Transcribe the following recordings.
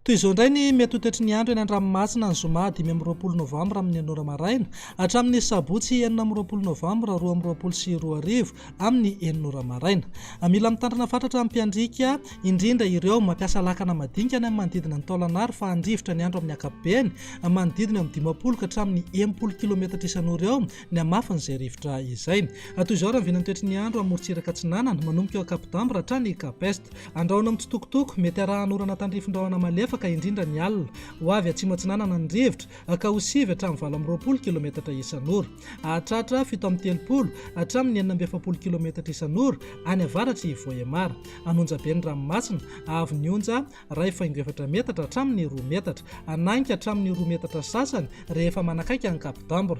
Toy izao indray ny mety ho toetry ny andro eny an-dranomasina ny zoma 5 Novambra amin'ny 9 maraina hatramin'ny sabotsy 9 Novambra 2024 amin'ny 9 maraina. Mila mitandrina fatratra amin'ny mpiandrika indrindra ireo mampiasa lakana madinika ny manodidina ny taolan'aro fa handrivotra ny andro amin'ny ankapobeny manodidina amin'ny 50 ka hatramin'ny 80 km isan'ora eo ny hamafiny izay rivotra izay. Toy izao raha vinany toetry ny andro amorontsiraka Atsinanana manomboka eo Kapodambra hatrany Kapest. Andrahoana amin'ny tsitokotoko mety arahan'orana tandrifon-drahona malefa ka indrindra ny alina ho avy atsimo Atsinanana ny rivotra ka ho sivy hatramin'ny 20 km isan'ora, hahatratra 7 hatramin'ny 80 km isan'ora any avaratra i Vohemara. Anonja be ny ranomasina avy ny onja 1.4 metatra hatramin'ny 2 metatra, ananika hatramin'ny 2 metatra sasany rehefa manakaiky any Kapodambra.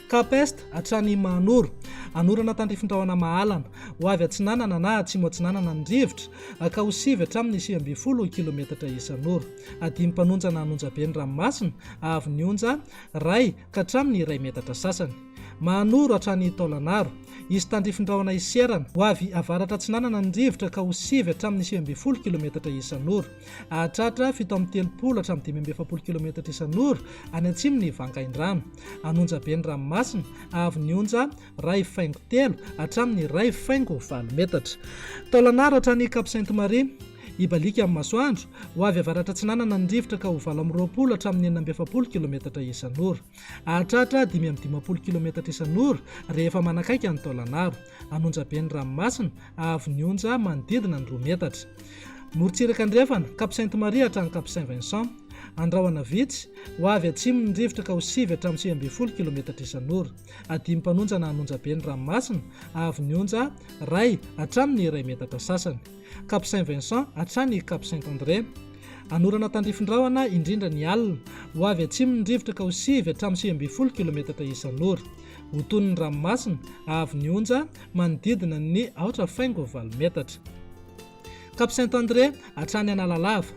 Kapest hatrany Mahanoro, anorana tandrifon-drahona mahalana ho avy Atsinanana na atsimo Atsinanana ny rivotra ka ho sivy hatramin'ny 20 km isan'ora. Adimy mpanonja na anonja be ny ranomasina avy ny onja 1 ka hatramin'ny 1 metatra sasany. Mahanoro hatrany taolan'aro, izy tandrifon-drahona iserana ho avy avaratra Atsinanana ny rivotra ka ho sivy hatramin'ny 20 km isan'ora, hahatratra 7 hatramin'ny 20 km isan'ora any atsimony Vangaindrano. Anonja be ny ranomasina avy ny onja 1.3 hatramin'ny 1.4 metatra. Taolan'aro hatrany Cap Sainte-Marie, Ibalika amin'ny masoandro ho avy avaratra Atsinanana ny rivotra ka ho 20 hatramin'ny 80 km isan'ora, hahatratra 5 km isan'ora rehefa manakaiky ny taolan'aro. Anonja be ny ranomasina avy ny onja manodidina ny 2 metatra. Morontsiraka andrefana Cap Sainte-Marie hatrany Cap Saint-Vincent, andrahoana vitsy ho avy atsimo ny rivotra ka ho sivy hatramin'ny 20 km isan'ora. Adimy mpanonja na anonja be ny ranomasina avy ny onja 1 hatramin'ny 1 metatra sasany. Cap Saint-Vincent hatrany Cap Saint-André, anorana tandrifon-drahona indrindra ny alina ho avy atsimo ny rivotra ka ho sivy hatramin'ny 20 km isan'ora. Ho tonony ranomasina avy ny onja manodidina ny 4.4 metatra. Cap Saint-André hatrany Analalava,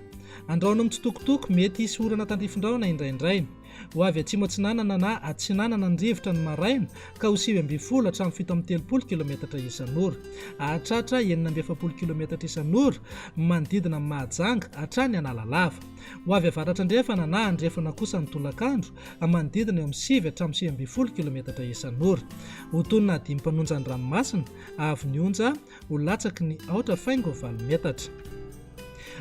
andrahoana amin'ny tsitokotoko mety hisy orana tandrifon-drahona indraindray ho avy atsimo Atsinanana na Atsinanana ny rivotra ny maraina ka ho 20 hatramin'ny 17 km isan'ora, hahatratra 9 km isan'ora manodidina ny Mahajanga hatrany Analalava. Ho avy avaratra andrefana na andrefana kosa ny tolakandro manodidina eo amin'ny 7 hatramin'ny 20 km isan'ora. Ho tonona adimy mpanonja ny ranomasina avy ny onja ho latsaky ny 4.4 metatra.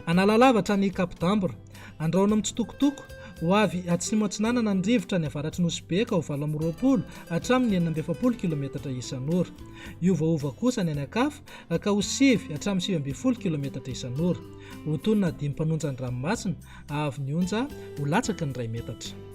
Analalava hatrany Kapodambra, andrahoana amin'ny tsitokotoko ho avy atsimo Atsinanana ny rivotra ny avaratry Nosy ka ho 20 hatramin'ny 80 km isan'ora. Iovaova kosa ny anakafa ka ho sivy hatramin'ny 20 km isan'ora. Ho tonona adimy mpanonja ny ranomasina avy ny onja ho latsaky ny 2 metatra.